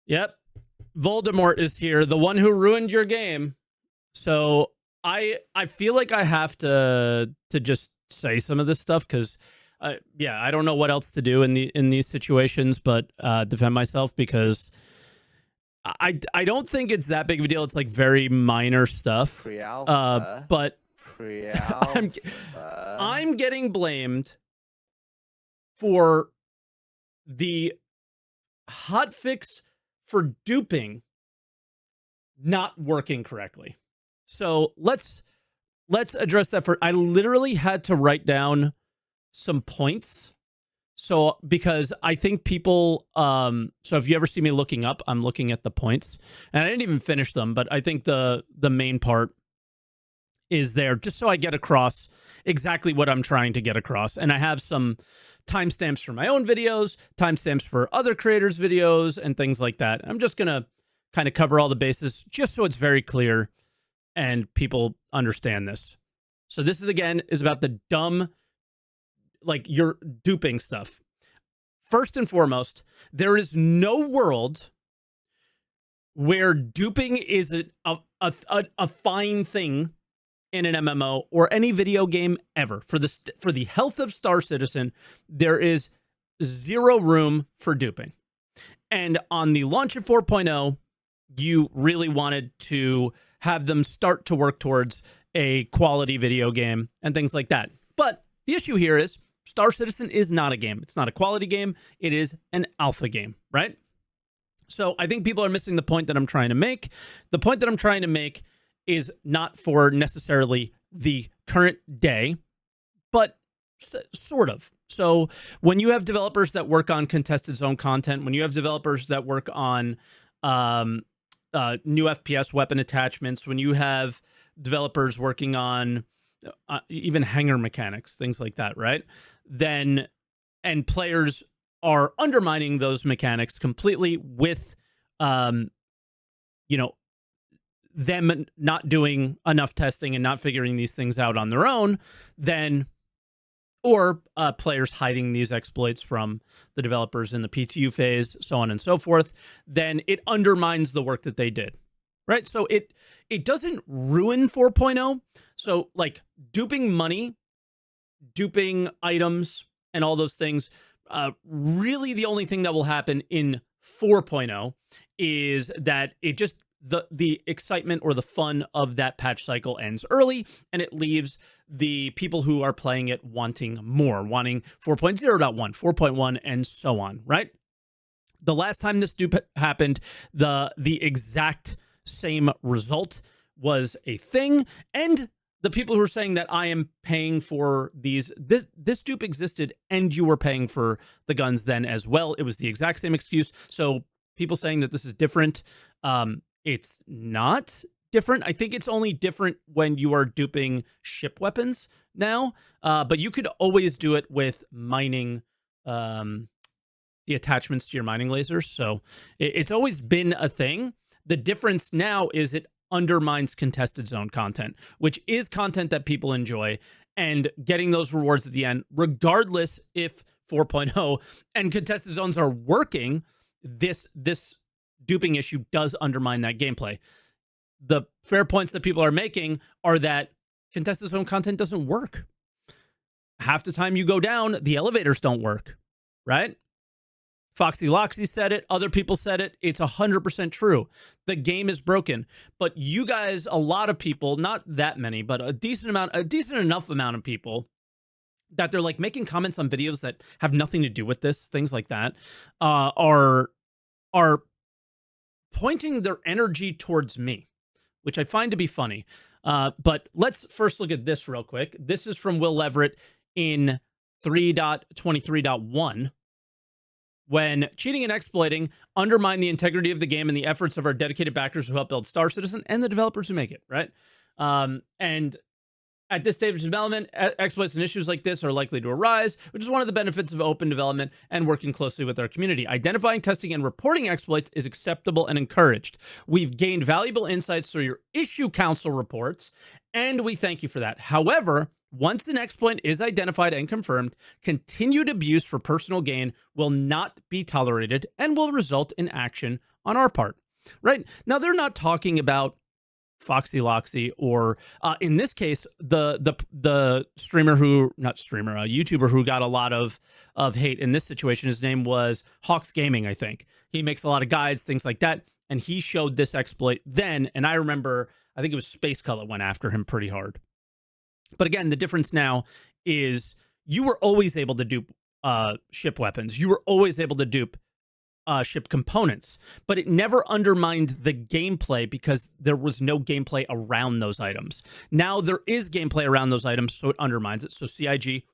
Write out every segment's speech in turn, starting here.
Yep. Voldemort is here, the one who ruined your game. So I feel like I have to just say some of this stuff because yeah, I don't know what else to do in these situations but defend myself because I don't think it's that big of a deal. It's like very minor stuff. But I'm getting blamed for the hotfix for duping not working correctly. So let's address that. I literally had to write down some points. So because I think people so if you ever see me looking up, I'm looking at the points. And I didn't even finish them, but I think the main part is there just so I get across exactly what I'm trying to get across. And I have some timestamps for my own videos, timestamps for other creators' videos, and things like that. I'm just going to kind of cover all the bases just so it's very clear and people understand this. So this is, again, is about the dumb, like, you're duping stuff. First and foremost, there is no world where duping is a fine thing in an MMO or any video game ever. For the health of Star Citizen, there is zero room for duping. And on the launch of 4.0, you really wanted to have them start to work towards a quality video game and things like that. But the issue here is Star Citizen is not a game. It's not a quality game. It is an alpha game, right? So I think people are missing the point that I'm trying to make. The point that I'm trying to make is not for necessarily the current day, but sort of. So when you have developers that work on contested zone content, when you have developers that work on new FPS weapon attachments, when you have developers working on even hangar mechanics, things like that, right? Then, and players are undermining those mechanics completely with, them not doing enough testing and not figuring these things out on their own, then, or players hiding these exploits from the developers in the PTU phase, so on and so forth, then it undermines the work that they did, right? So it doesn't ruin 4.0. So like duping money, duping items, and all those things, really the only thing that will happen in 4.0 is that it just, the excitement or the fun of that patch cycle ends early, and it leaves the people who are playing it wanting more, wanting 4.0.1, 4.1, and so on, right? The last time this dupe happened, the exact same result was a thing, and the people who are saying that I am paying for these, this dupe existed, and you were paying for the guns then as well. It was the exact same excuse. So people saying that this is different, it's not different. I think it's only different when you are duping ship weapons now, but you could always do it with mining the attachments to your mining lasers. So it's always been a thing. The difference now is it undermines contested zone content, which is content that people enjoy, and getting those rewards at the end, regardless if 4.0 and contested zones are working, this duping issue does undermine that gameplay. The fair points that people are making are that contested zone content doesn't work. Half the time you go down, the elevators don't work, right? Foxy Loxy said it. Other people said it. It's 100% true. The game is broken. But you guys, a lot of people, not that many, but a decent enough amount of people that they're like making comments on videos that have nothing to do with this, things like that, are pointing their energy towards me, which I find to be funny. But let's first look at this real quick. This is from Will Leverett in 3.23.1. When cheating and exploiting undermine the integrity of the game and the efforts of our dedicated backers who help build Star Citizen and the developers who make it, right? And at this stage of development, exploits and issues like this are likely to arise, which is one of the benefits of open development and working closely with our community. Identifying, testing, and reporting exploits is acceptable and encouraged. We've gained valuable insights through your issue council reports, and we thank you for that. However, once an exploit is identified and confirmed, continued abuse for personal gain will not be tolerated and will result in action on our part, right? Now, they're not talking about Foxy Loxy or in this case, the streamer who, not streamer, a YouTuber who got a lot of hate in this situation. His name was Hawks Gaming, I think. He makes a lot of guides, things like that. And he showed this exploit then. And I remember, I think it was Space Cullet went after him pretty hard. But again, the difference now is you were always able to dupe ship weapons. You were always able to dupe ship components, but it never undermined the gameplay because there was no gameplay around those items. Now there is gameplay around those items, so it undermines it. So CIG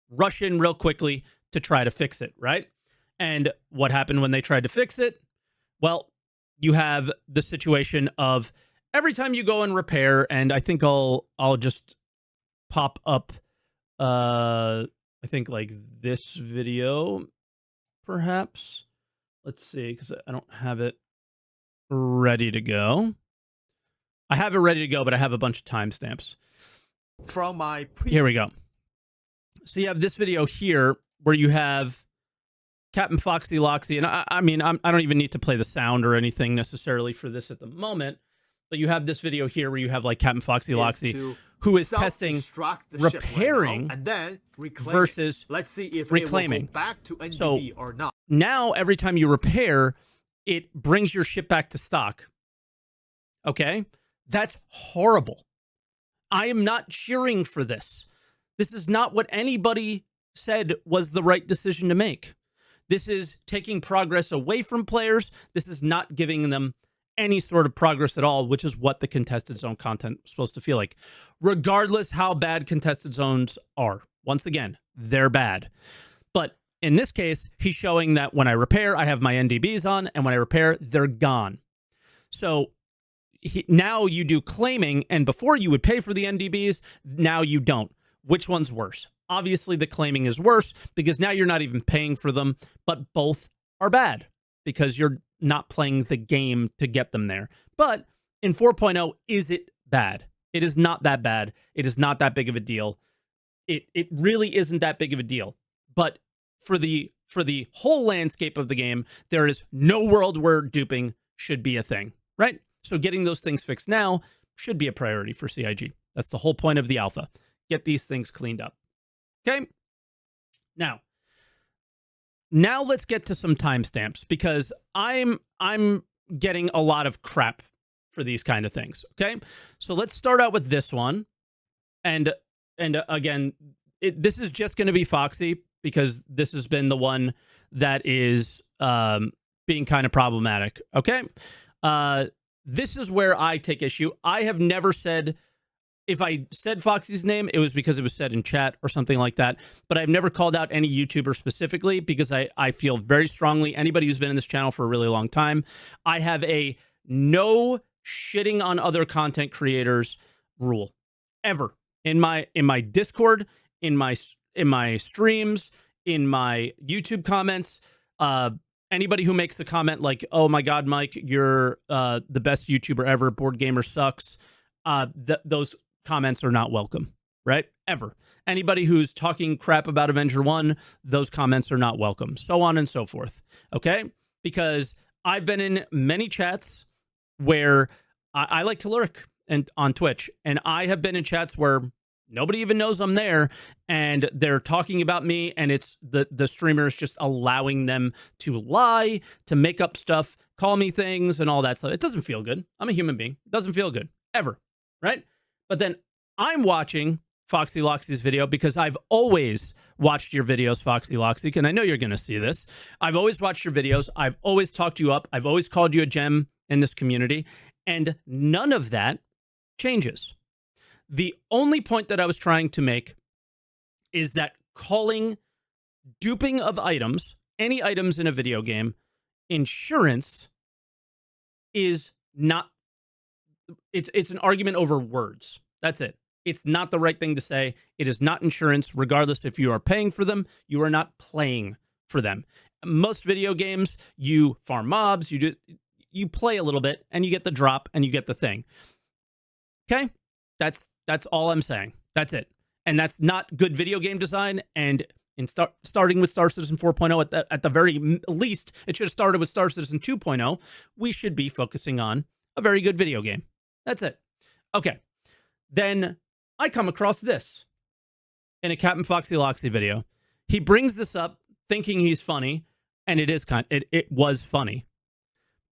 rush in real quickly to try to fix it, right? And what happened when they tried to fix it? Well, you have the situation of every time you go and repair, and I think I'll just pop up I think like this video perhaps. Let's see, because I don't have it ready to go. I have it ready to go, but I have a bunch of timestamps. From my here we go. So you have this video here where you have Captain Foxy Loxy, and I mean, I don't even need to play the sound or anything necessarily for this at the moment, but you have this video here where you have like Captain Foxy Loxy who is testing repairing and then versus let's see if reclaiming. It will go back to NDB or not. Now, every time you repair, it brings your ship back to stock. Okay? That's horrible. I am not cheering for this. This is not what anybody said was the right decision to make. This is taking progress away from players. This is not giving them any sort of progress at all, which is what the contested zone content is supposed to feel like. Regardless how bad contested zones are. Once again, they're bad. But in this case, he's showing that when I repair, I have my NDBs on, and when I repair, they're gone. So now you do claiming, and before you would pay for the NDBs, now you don't. Which one's worse? Obviously, the claiming is worse because now you're not even paying for them, but both are bad because you're not playing the game to get them there. But in 4.0, is it bad? It is not that bad. It is not that big of a deal. It really isn't that big of a deal. But for the whole landscape of the game, there is no world where duping should be a thing, right? So getting those things fixed now should be a priority for CIG. That's the whole point of the alpha. Get these things cleaned up. Okay? Now let's get to some timestamps because I'm getting a lot of crap for these kind of things. Okay, so let's start out with this one, and again, this is just going to be Foxy because this has been the one that is being kind of problematic. Okay, this is where I take issue. I have never said. If I said Foxy's name, it was because it was said in chat or something like that. But I've never called out any YouTuber specifically because I feel very strongly, anybody who's been in this channel for a really long time, I have a no shitting on other content creators rule ever in my Discord, in my streams, in my YouTube comments. Anybody who makes a comment like, "Oh my God, Mike, you're the best YouTuber ever. Board Gamer sucks." Those comments are not welcome, right? Ever. Anybody who's talking crap about Avenger 1, those comments are not welcome. So on and so forth. Okay? Because I've been in many chats where I like to lurk and on Twitch, and I have been in chats where nobody even knows I'm there, and they're talking about me, and it's the streamers just allowing them to lie, to make up stuff, call me things, and all that stuff. It doesn't feel good. I'm a human being. It doesn't feel good. Ever. Right? But then I'm watching Foxy Loxy's video because I've always watched your videos, Foxy Loxy, and I know you're going to see this. I've always watched your videos. I've always talked you up. I've always called you a gem in this community, and none of that changes. The only point that I was trying to make is that calling duping of items, any items in a video game, insurance is not. It's an argument over words. That's it. It's not the right thing to say. It is not insurance. Regardless if you are paying for them, you are not playing for them. Most video games, you farm mobs, you play a little bit, and you get the drop, and you get the thing. Okay? That's all I'm saying. That's it. And that's not good video game design, and starting with Star Citizen 4.0 at the very least, it should have started with Star Citizen 2.0. We should be focusing on a very good video game. That's it. Okay. Then I come across this in a Captain Foxy Loxy video. He brings this up thinking he's funny, and it was funny.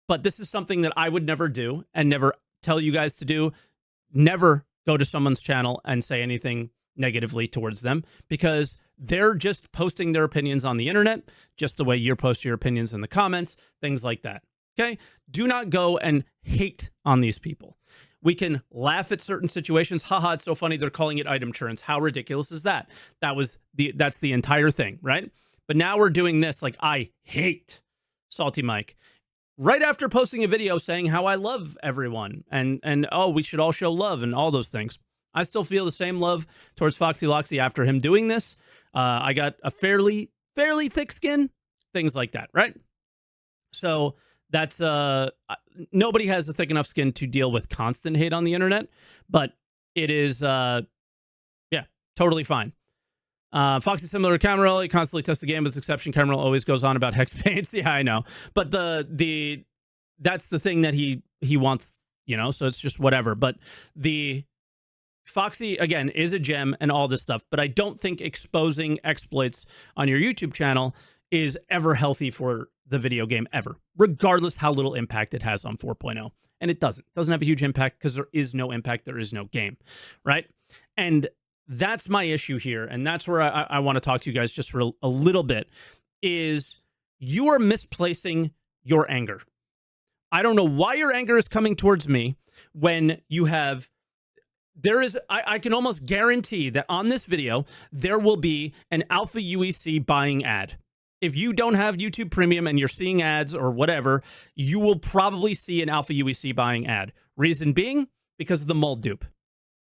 But this is something that I would never do and never tell you guys to do. Never go to someone's channel and say anything negatively towards them, because they're just posting their opinions on the internet, just the way you post your opinions in the comments, things like that. Okay? Do not go and hate on these people. We can laugh at certain situations. Haha, it's so funny they're calling it item churns. How ridiculous is that? That's the entire thing, right? But now we're doing this like I hate SaltEMike. Right after posting a video saying how I love everyone and oh, we should all show love and all those things. I still feel the same love towards Foxy Loxy after him doing this. I got a fairly thick skin, things like that, right? So that's nobody has a thick enough skin to deal with constant hate on the internet, but it is totally fine. Foxy similar to Cameron, he constantly tests the game with exception. Cameron always goes on about hex paints. Yeah, I know, but that's the thing that he wants, so it's just whatever. But the Foxy, again, is a gem and all this stuff, but I don't think exposing exploits on your YouTube channel is ever healthy for the video game ever, regardless how little impact it has on 4.0. And it doesn't have a huge impact because there is no impact. There is no game, right? And that's my issue here. And that's where I want to talk to you guys just for a little bit, is you are misplacing your anger. I don't know why your anger is coming towards me when you have... I can almost guarantee that on this video, there will be an Alpha UEC buying ad. If you don't have YouTube Premium and you're seeing ads or whatever, you will probably see an Alpha UEC buying ad. Reason being, because of the mole dupe.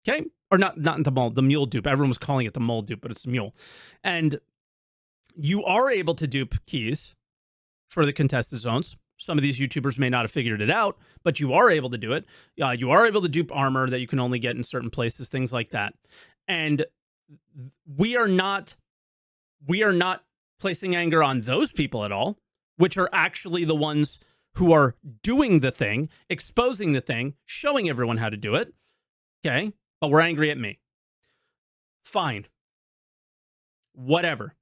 Okay? Or not the mole, the mule dupe. Everyone was calling it the mole dupe, but it's the mule. And you are able to dupe keys for the contested zones. Some of these YouTubers may not have figured it out, but you are able to do it. You are able to dupe armor that you can only get in certain places, things like that. And we are not placing anger on those people at all, which are actually the ones who are doing the thing, exposing the thing, showing everyone how to do it. Okay, but we're angry at me. Fine. Whatever.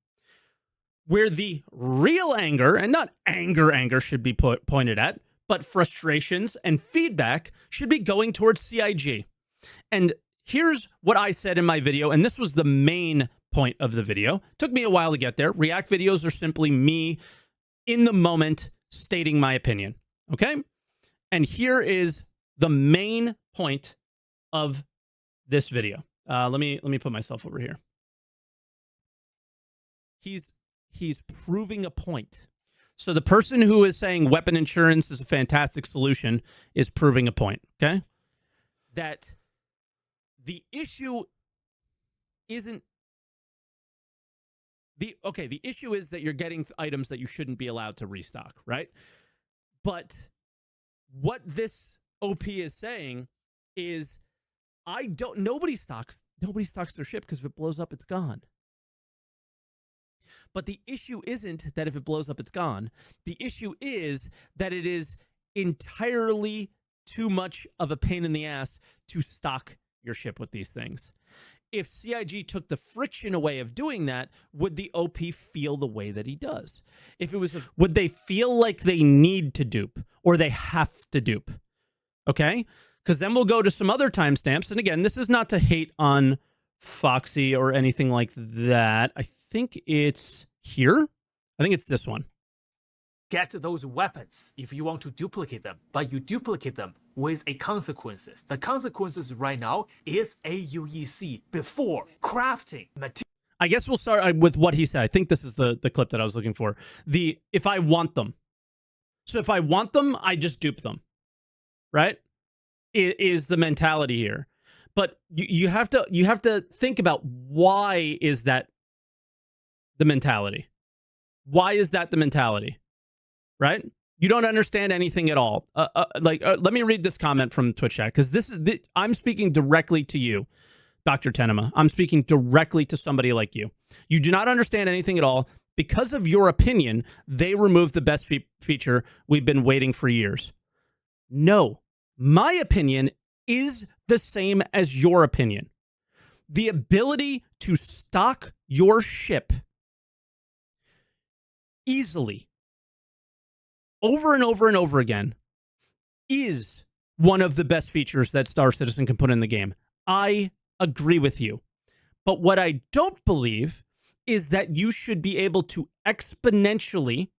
Where the real anger, and not anger should be pointed at, but frustrations and feedback should be going towards CIG. And here's what I said in my video, and this was the main point of the video. Took me a while to get there. React videos are simply me in the moment stating my opinion, okay? And here is the main point of this video. Let me put myself over here. He's proving a point. So the person who is saying weapon insurance is a fantastic solution is proving a point, okay? That the issue isn't the issue is that you're getting items that you shouldn't be allowed to restock, right? But what this OP is saying is nobody stocks their ship because if it blows up, it's gone. But the issue isn't that if it blows up, it's gone. The issue is that it is entirely too much of a pain in the ass to stock your ship with these things. If CIG took the friction away of doing that, would the OP feel the way that he does? If it was, would they feel like they need to dupe or they have to dupe? Okay? Because then we'll go to some other timestamps. And again, this is not to hate on Foxy or anything like that. I think it's here. I think it's this one. Get those weapons if you want to duplicate them, but you duplicate them with a consequences. The consequences right now is AUEC before crafting material. I guess we'll start with what he said. I think this is the clip that I was looking for. If I want them. So if I want them, I just dupe them. Right? It is the mentality here. But you have to think about why is that the mentality? Why is that the mentality? Right? You don't understand anything at all. Let me read this comment from Twitch chat, because I'm speaking directly to you, Dr. Tenema. I'm speaking directly to somebody like you. You do not understand anything at all. Because of your opinion, they removed the best feature we've been waiting for years. No, my opinion is the same as your opinion. The ability to stock your ship easily over and over and over again is one of the best features that Star Citizen can put in the game. I agree with you. But what I don't believe is that you should be able to exponentially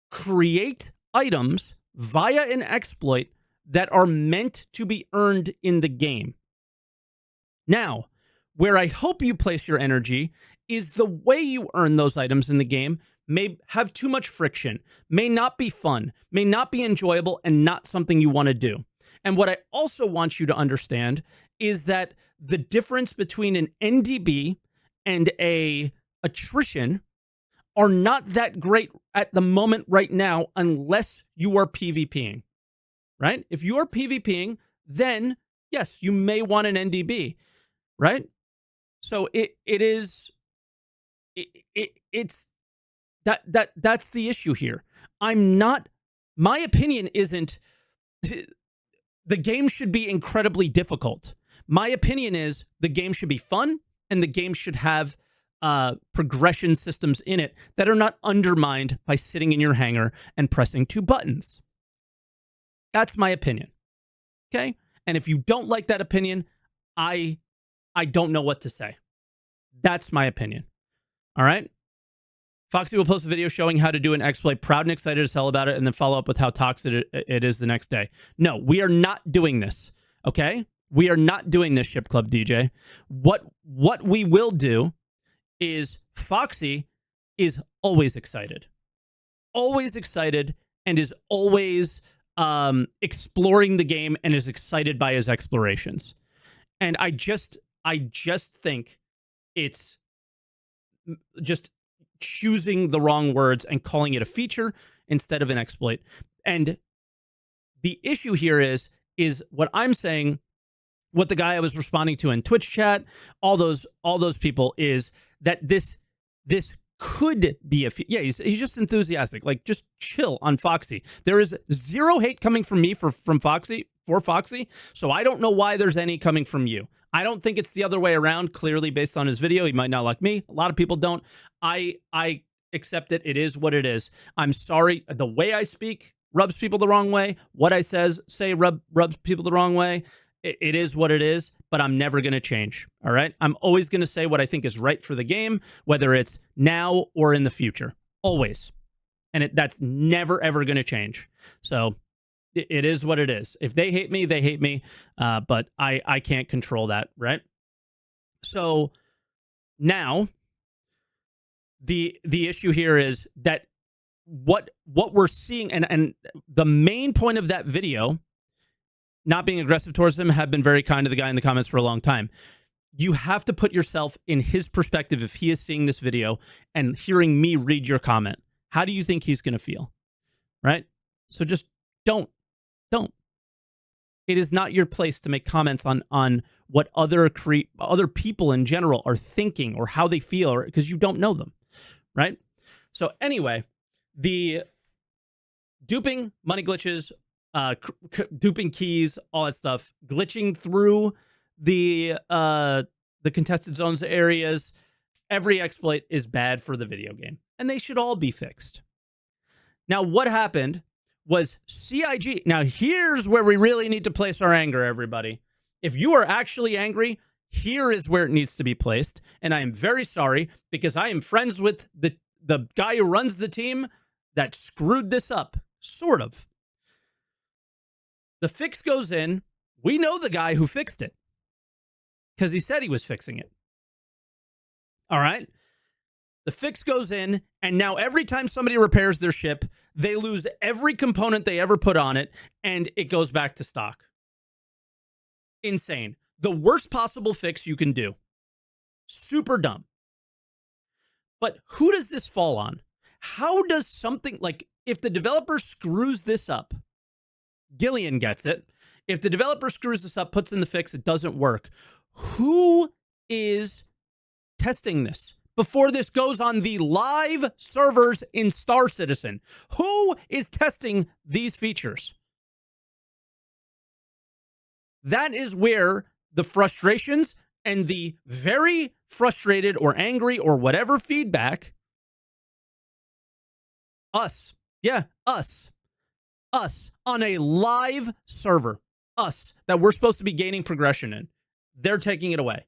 create items via an exploit that are meant to be earned in the game. Now, where I hope you place your energy is the way you earn those items in the game may have too much friction, may not be fun, may not be enjoyable, and not something you want to do. And what I also want you to understand is that the difference between an NDB and a attrition are not that great at the moment right now unless you are PvPing, right? If you are PvPing, then yes, you may want an NDB, right? So it's that's the issue here. My opinion isn't the game should be incredibly difficult. My opinion is the game should be fun and the game should have progression systems in it that are not undermined by sitting in your hangar and pressing 2 buttons. That's my opinion. Okay? And if you don't like that opinion, I don't know what to say. That's my opinion. All right? Foxy will post a video showing how to do an exploit, proud and excited to tell about it, and then follow up with how toxic it is the next day. No, we are not doing this. Okay? We are not doing this, Ship Club DJ. What we will do is Foxy is always excited, and is always exploring the game and is excited by his explorations. And I just think it's just choosing the wrong words and calling it a feature instead of an exploit. And the issue here is what I'm saying, what the guy I was responding to in Twitch chat, all those people, is that this could be a yeah, he's just enthusiastic. Like, just chill on Foxy. There is zero hate coming from me for Foxy, so I don't know why there's any coming from you. I don't think it's the other way around. Clearly, based on his video, he might not like me. A lot of people don't. I accept it. It is what it is. I'm sorry. The way I speak rubs people the wrong way. What I say rubs people the wrong way. It is what it is, but I'm never going to change. All right? I'm always going to say what I think is right for the game, whether it's now or in the future. Always. And that's never, ever going to change. So it is what it is. If they hate me, they hate me. But I can't control that, right? So now the issue here is that what we're seeing, and the main point of that video, not being aggressive towards him, have been very kind to the guy in the comments for a long time. You have to put yourself in his perspective if he is seeing this video and hearing me read your comment. How do you think he's going to feel? Right? So just don't. It is not your place to make comments on what other people in general are thinking or how they feel, because you don't know them. Right? So anyway, the duping, money glitches, duping keys, all that stuff, glitching through the contested zones areas, every exploit is bad for the video game, and they should all be fixed. Now, what happened was CIG. Now, here's where we really need to place our anger, everybody. If you are actually angry, here is where it needs to be placed, and I am very sorry, because I am friends with the guy who runs the team that screwed this up, sort of. The fix goes in. We know the guy who fixed it because he said he was fixing it. All right? The fix goes in, and now every time somebody repairs their ship, they lose every component they ever put on it, and it goes back to stock. Insane. The worst possible fix you can do. Super dumb. But who does this fall on? How does something, like, if the developer screws this up, Gillian gets it. If the developer screws this up, puts in the fix, it doesn't work. Who is testing this before this goes on the live servers in Star Citizen? Who is testing these features? That is where the frustrations and the very frustrated or angry or whatever feedback, us on a live server, that we're supposed to be gaining progression in, they're taking it away.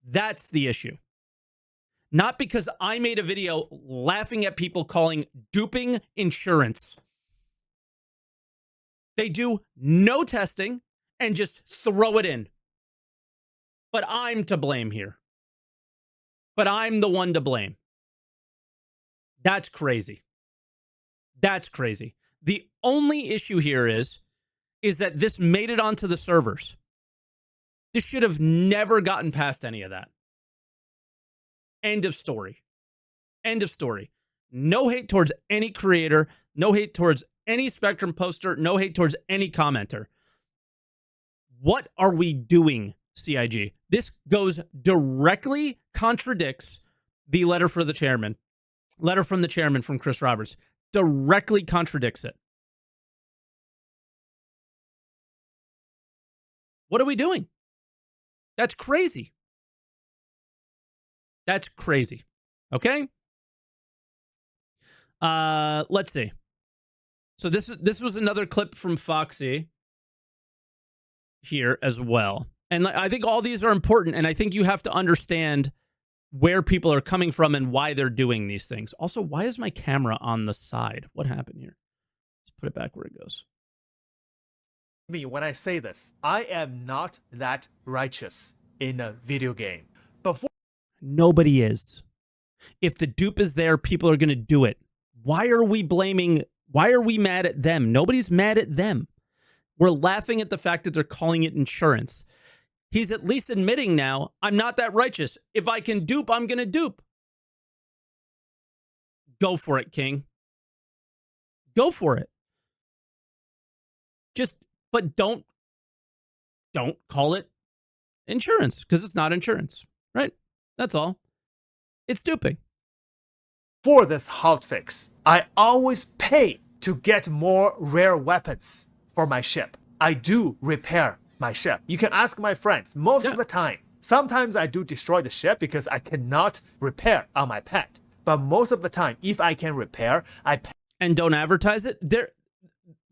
That's the issue. Not because I made a video laughing at people calling duping insurance. They do no testing and just throw it in. But I'm to blame here. But I'm the one to blame. That's crazy. That's crazy. The only issue here is that this made it onto the servers. This should have never gotten past any of that. End of story. End of story. No hate towards any creator. No hate towards any Spectrum poster. No hate towards any commenter. What are we doing, CIG? This directly contradicts the letter from the chairman from Chris Roberts. Directly contradicts it. What are we doing? That's crazy. That's crazy. Okay? Let's see. So this was another clip from Foxy here as well. And I think all these are important, and I think you have to understand where people are coming from and why they're doing these things. Also, why is my camera on the side? What happened here? Let's put it back where it goes. Me, when I say this, I am not that righteous in a video game. Before Nobody is. If the dupe is there, people are going to do it. Why are we mad at them? Nobody's mad at them. We're laughing at the fact that they're calling it insurance. He's at least admitting now, I'm not that righteous. If I can dupe, I'm going to dupe. Go for it, King. Go for it. But don't call it insurance, because it's not insurance, right? That's all. It's duping. For this hotfix, I always pay to get more rare weapons for my ship. I do repair my ship. You can ask my friends. Most of the time, sometimes I do destroy the ship because I cannot repair on my pet. But most of the time, if I can repair, I pay. And don't advertise it.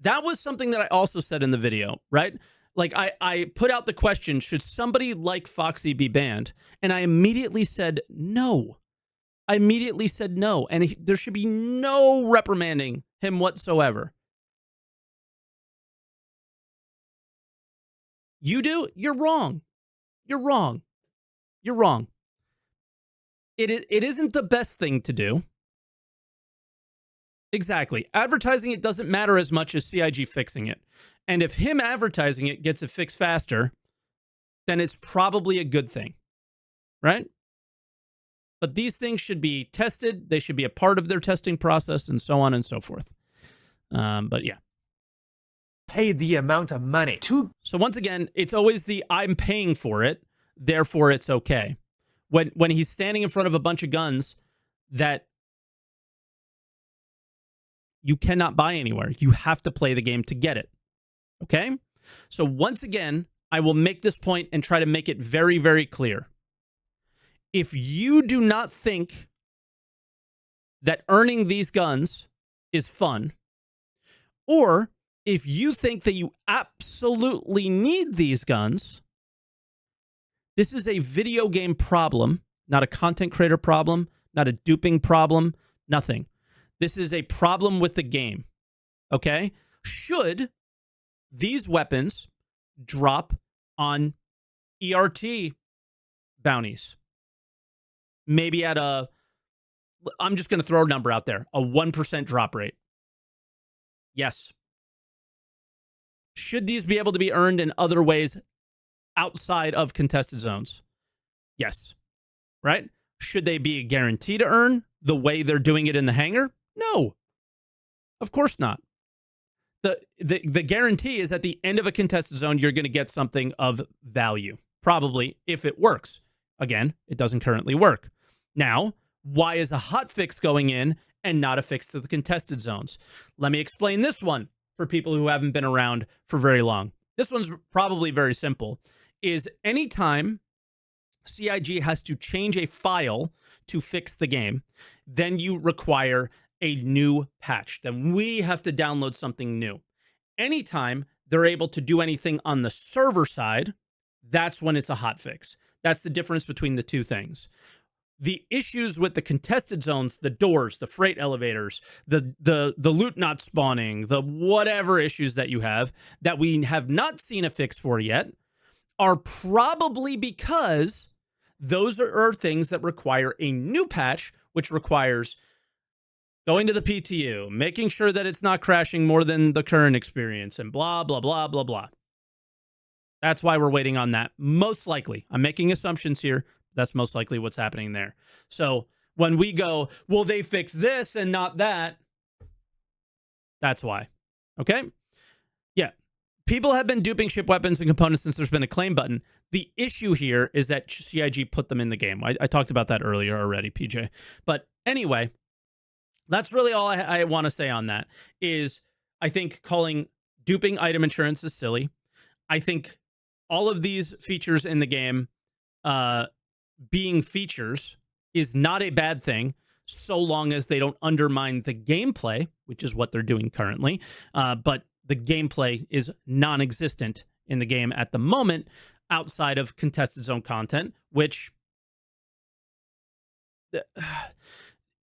That was something that I also said in the video, right? Like, I put out the question, should somebody like Foxy be banned? And I immediately said no. And there should be no reprimanding him whatsoever. You do? You're wrong. You're wrong. You're wrong. It isn't the best thing to do. Exactly. Advertising it doesn't matter as much as CIG fixing it. And if him advertising it gets it fixed faster, then it's probably a good thing, right? But these things should be tested. They should be a part of their testing process and so on and so forth. But yeah. Pay the amount of money to. So once again, it's always the I'm paying for it, therefore it's okay. When he's standing in front of a bunch of guns that you cannot buy anywhere. You have to play the game to get it. Okay? So once again, I will make this point and try to make it very, very clear. If you do not think that earning these guns is fun, or if you think that you absolutely need these guns, this is a video game problem, not a content creator problem, not a duping problem, nothing. This is a problem with the game, okay? Should these weapons drop on ERT bounties? Maybe at I'm just going to throw a number out there, a 1% drop rate. Yes. Should these be able to be earned in other ways outside of contested zones? Yes. Right? Should they be a guarantee to earn the way they're doing it in the hangar? No. Of course not. The guarantee is at the end of a contested zone, you're going to get something of value. Probably, if it works. Again, it doesn't currently work. Now, why is a hotfix going in and not a fix to the contested zones? Let me explain this one for people who haven't been around for very long. This one's probably very simple. Is anytime CIG has to change a file to fix the game, then you require a new patch. Then we have to download something new. Anytime they're able to do anything on the server side, that's when it's a hotfix. That's the difference between the two things. The issues with the contested zones, the doors, the freight elevators, the loot not spawning, the whatever issues that you have that we have not seen a fix for yet, are probably because those are things that require a new patch, which requires going to the PTU, making sure that it's not crashing more than the current experience, and blah, blah, blah, blah, blah. That's why we're waiting on that. Most likely. I'm making assumptions here. That's most likely what's happening there. So when we go, well, they fix this and not that, that's why. Okay? Yeah. People have been duping ship weapons and components since there's been a claim button. The issue here is that CIG put them in the game. I talked about that earlier already, PJ. But anyway, that's really all I want to say on that. Is I think calling duping item insurance is silly. I think all of these features in the game being features is not a bad thing, so long as they don't undermine the gameplay, which is what they're doing currently. But the gameplay is non-existent in the game at the moment, outside of contested zone content, which...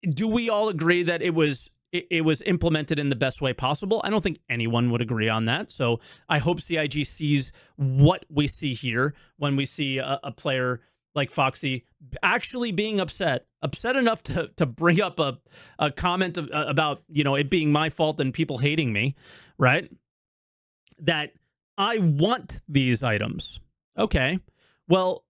do we all agree that it was implemented in the best way possible? I don't think anyone would agree on that. So I hope CIG sees what we see here when we see a player like Foxy actually being upset enough to bring up a comment about, it being my fault and people hating me, right? That I want these items. Okay. Well,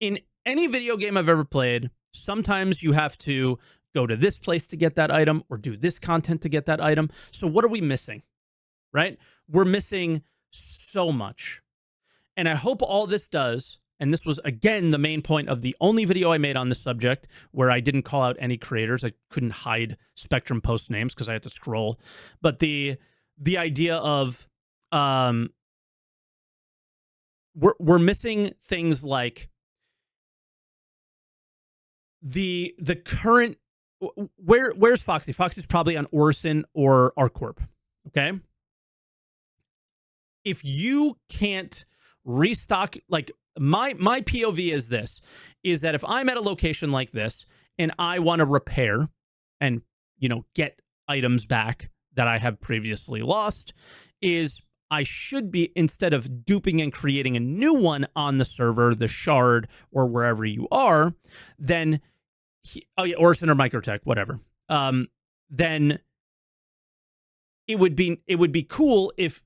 in any video game I've ever played, sometimes you have to go to this place to get that item or do this content to get that item. So what are we missing, right? We're missing so much. And I hope all this does, and this was, again, the main point of the only video I made on this subject where I didn't call out any creators. I couldn't hide Spectrum post names because I had to scroll. But the idea of we're missing things like the current... Where's Foxy? Foxy's probably on Orison or ArcCorp. Okay. If you can't restock, like my POV is this, is that if I'm at a location like this and I want to repair and, get items back that I have previously lost, is I should be, instead of duping and creating a new one on the server, the shard, or wherever you are, then Orison or Microtech, whatever. Then it would be cool if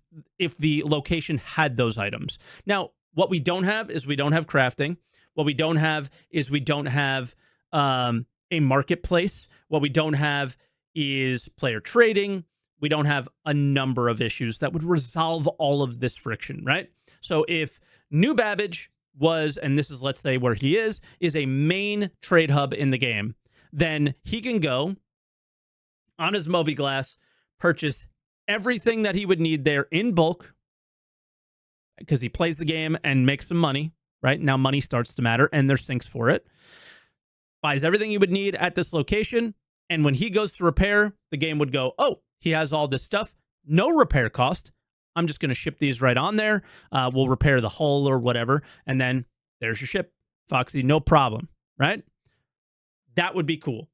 the location had those items. Now, what we don't have is we don't have crafting. What we don't have is we don't have a marketplace. What we don't have is player trading. We don't have a number of issues that would resolve all of this friction, right? So if New Babbage was, and this is, let's say, where he is a main trade hub in the game, then he can go on his Mobiglass, purchase everything that he would need there in bulk, because he plays the game and makes some money, right? Now money starts to matter, and there's sinks for it. Buys everything he would need at this location, and when he goes to repair, the game would go, oh, he has all this stuff, no repair cost. I'm just going to ship these right on there. We'll repair the hull or whatever. And then there's your ship, Foxy. No problem, right? That would be cool.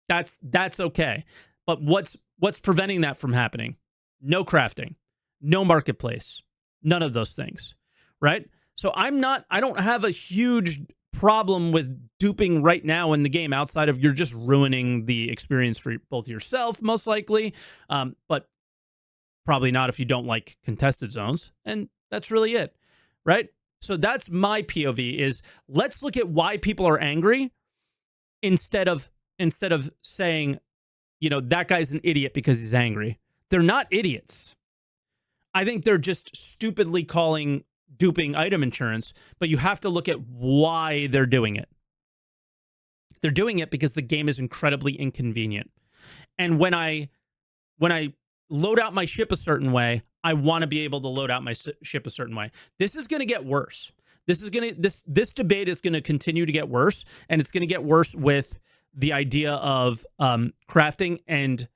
That's okay. But what's preventing that from happening? No crafting, no marketplace, none of those things, right? So I don't have a huge problem with duping right now in the game, outside of you're just ruining the experience for both yourself, most likely, but probably not if you don't like contested zones. And that's really it, right? So that's my POV, is let's look at why people are angry instead of saying, that guy's an idiot because he's angry. They're not idiots. I think they're just stupidly calling duping item insurance, but you have to look at why they're doing it. They're doing it because the game is incredibly inconvenient. And when I load out my ship a certain way, I want to be able to load out my ship a certain way. This is going to get worse. This debate is going to continue to get worse, and it's going to get worse with the idea of crafting and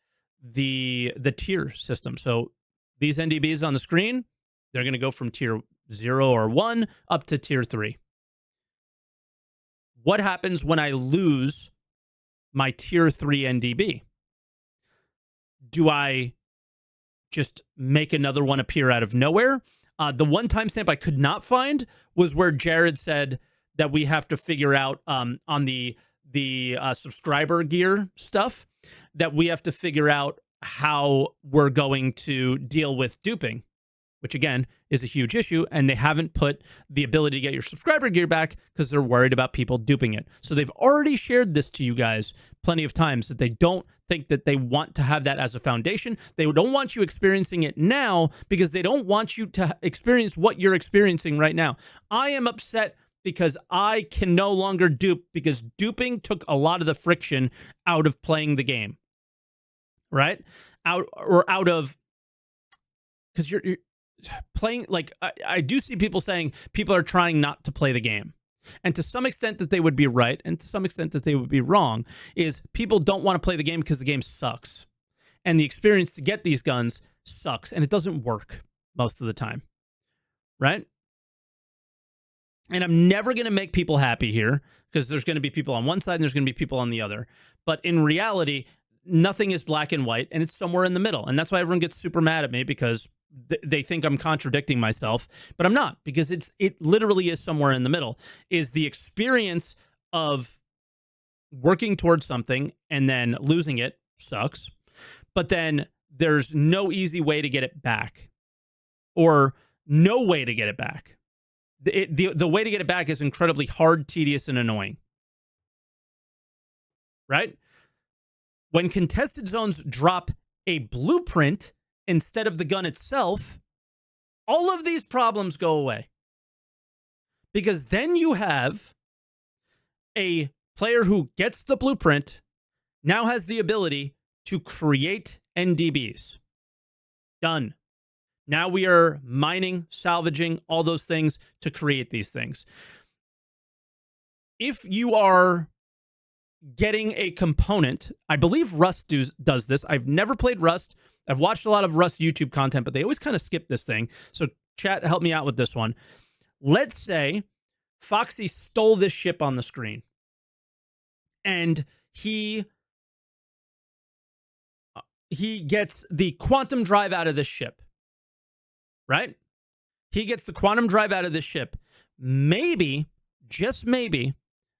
the tier system. So these NDBs on the screen, they're going to go from tier 0 or 1 up to tier 3. What happens when I lose my tier 3 NDB? Do I just make another one appear out of nowhere? The one timestamp I could not find was where Jared said that we have to figure out on the subscriber gear stuff, that we have to figure out how we're going to deal with duping, which again is a huge issue. And they haven't put the ability to get your subscriber gear back because they're worried about people duping it. So they've already shared this to you guys plenty of times, that they don't think that they want to have that as a foundation. They don't want you experiencing it now because they don't want you to experience what you're experiencing right now. I am upset because I can no longer dupe, because duping took a lot of the friction out of playing the game, right? Out of, because you're playing, like, I do see people saying people are trying not to play the game. And to some extent that they would be right, and to some extent that they would be wrong, is people don't want to play the game because the game sucks. And the experience to get these guns sucks, and it doesn't work most of the time, right? And I'm never going to make people happy here, because there's going to be people on one side and there's going to be people on the other. But in reality, nothing is black and white, and it's somewhere in the middle. And that's why everyone gets super mad at me, because they think I'm contradicting myself, but I'm not, because it literally is somewhere in the middle. Is the experience of working towards something and then losing it sucks, but then there's no easy way to get it back, or no way to get it back. The way to get it back is incredibly hard, tedious, and annoying, right? When contested zones drop a blueprint instead of the gun itself, all of these problems go away. Because then you have a player who gets the blueprint, now has the ability to create NDBs. Done. Now we are mining, salvaging, all those things to create these things. If you are getting a component, I believe Rust does this. I've never played Rust. I've watched a lot of Rust YouTube content, but they always kind of skip this thing. So chat, help me out with this one. Let's say Foxy stole this ship on the screen, and he gets the quantum drive out of this ship, right? He gets the quantum drive out of this ship. Maybe, just maybe,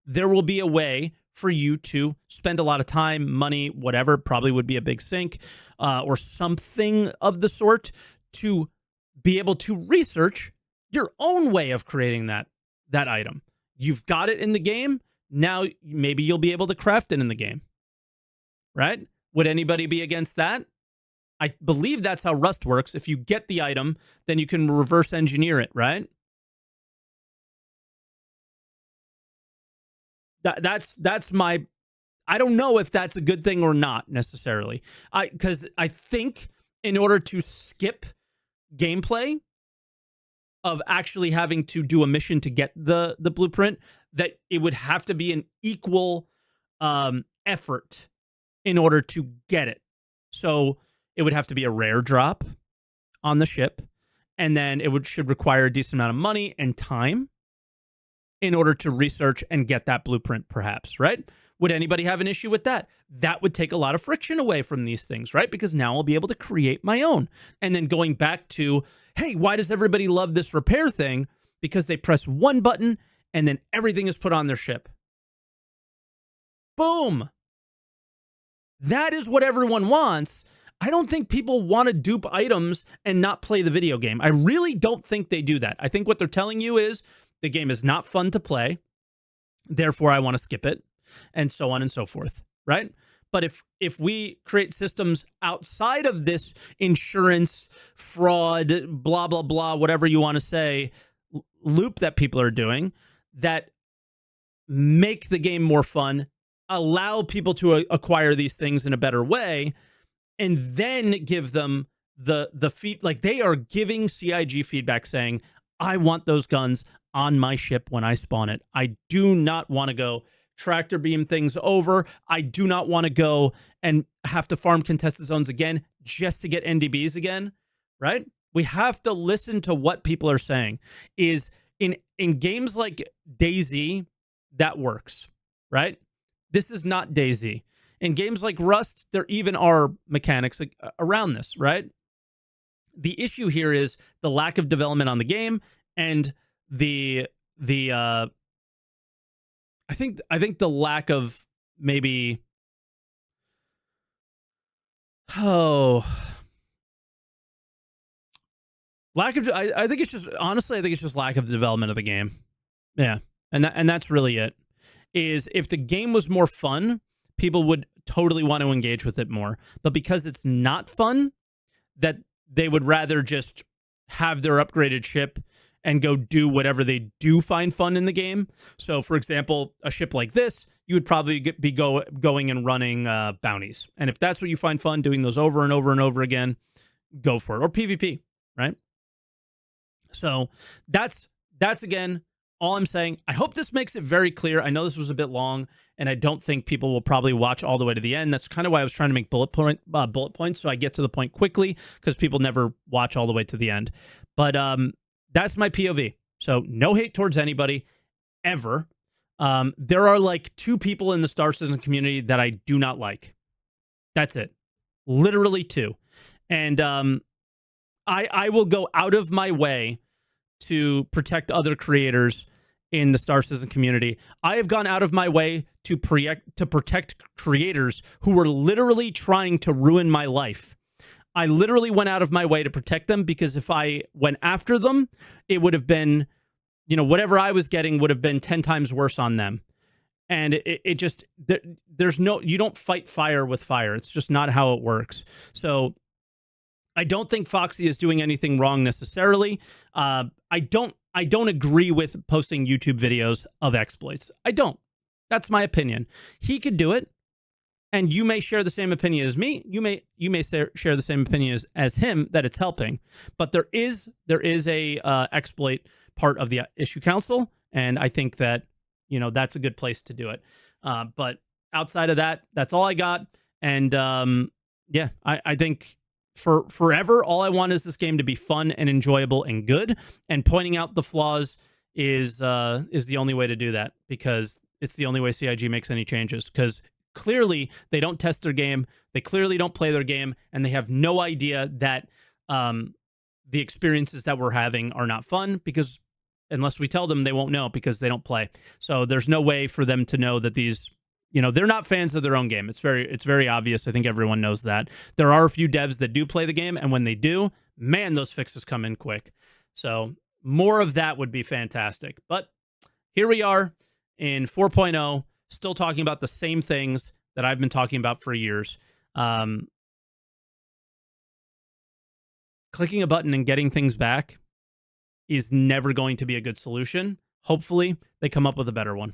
there will be a way for you to spend a lot of time, money, whatever, probably would be a big sink, or something of the sort, to be able to research your own way of creating that item. You've got it in the game. Now maybe you'll be able to craft it in the game, right? Would anybody be against that? I believe that's how Rust works. If you get the item, then you can reverse engineer it, right? That's my, I don't know if that's a good thing or not necessarily. Because I think in order to skip gameplay of actually having to do a mission to get the blueprint, that it would have to be an equal effort in order to get it. So it would have to be a rare drop on the ship, and then it should require a decent amount of money and time in order to research and get that blueprint, perhaps, right? Would anybody have an issue with that? That would take a lot of friction away from these things, right? Because now I'll be able to create my own. And then going back to, hey, why does everybody love this repair thing? Because they press one button and then everything is put on their ship. Boom. That is what everyone wants. I don't think people want to dupe items and not play the video game. I really don't think they do that. I think what they're telling you is the game is not fun to play, therefore I want to skip it, and so on and so forth, right? But if we create systems outside of this insurance, fraud, blah, blah, blah, whatever you want to say, loop that people are doing that make the game more fun, allow people to acquire these things in a better way, and then give them the feed. Like, they are giving CIG feedback saying, I want those guns on my ship when I spawn it. I do not want to go tractor beam things over. I do not want to go and have to farm contested zones again just to get NDBs again, right? We have to listen to what people are saying. Is in games like DayZ, that works, right? This is not DayZ. In games like Rust, there even are mechanics around this, right? The issue here is the lack of development on the game, and the I think the lack of maybe lack of I think it's just, honestly, I think it's just lack of development of the game. Yeah. And that's really it. Is if the game was more fun, people would totally want to engage with it more. But because it's not fun, that they would rather just have their upgraded ship and go do whatever they do find fun in the game. So, for example, a ship like this, you would probably be going and running bounties. And if that's what you find fun, doing those over and over and over again, go for it. Or PvP, right? So that's again, all I'm saying. I hope this makes it very clear. I know this was a bit long, and I don't think people will probably watch all the way to the end. That's kind of why I was trying to make bullet points, so I get to the point quickly, because people never watch all the way to the end. But that's my POV. So no hate towards anybody, ever. There are like 2 people in the Star Citizen community that I do not like. That's it. Literally 2. And I will go out of my way to protect other creators in the Star Citizen community. I have gone out of my way to protect creators who were literally trying to ruin my life. I literally went out of my way to protect them, because if I went after them, it would have been, whatever I was getting would have been 10 times worse on them. And it just, there's no, you don't fight fire with fire. It's just not how it works. So I don't think Foxy is doing anything wrong necessarily. I don't agree with posting YouTube videos of exploits. I don't. That's my opinion. He could do it, and you may share the same opinion as me. You may share the same opinion as him, that it's helping. But there is a exploit part of the issue council, and I think that that's a good place to do it. But outside of that, that's all I got. And yeah, I think for forever, all I want is this game to be fun and enjoyable and good. And pointing out the flaws is the only way to do that, because it's the only way CIG makes any changes. Because clearly they don't test their game, they clearly don't play their game, and they have no idea that the experiences that we're having are not fun, because unless we tell them, they won't know, because they don't play. So there's no way for them to know that these, they're not fans of their own game. It's very obvious. I think everyone knows that. There are a few devs that do play the game, and when they do, man, those fixes come in quick. So more of that would be fantastic. But here we are in 4.0, still talking about the same things that I've been talking about for years. Clicking a button and getting things back is never going to be a good solution. Hopefully, they come up with a better one.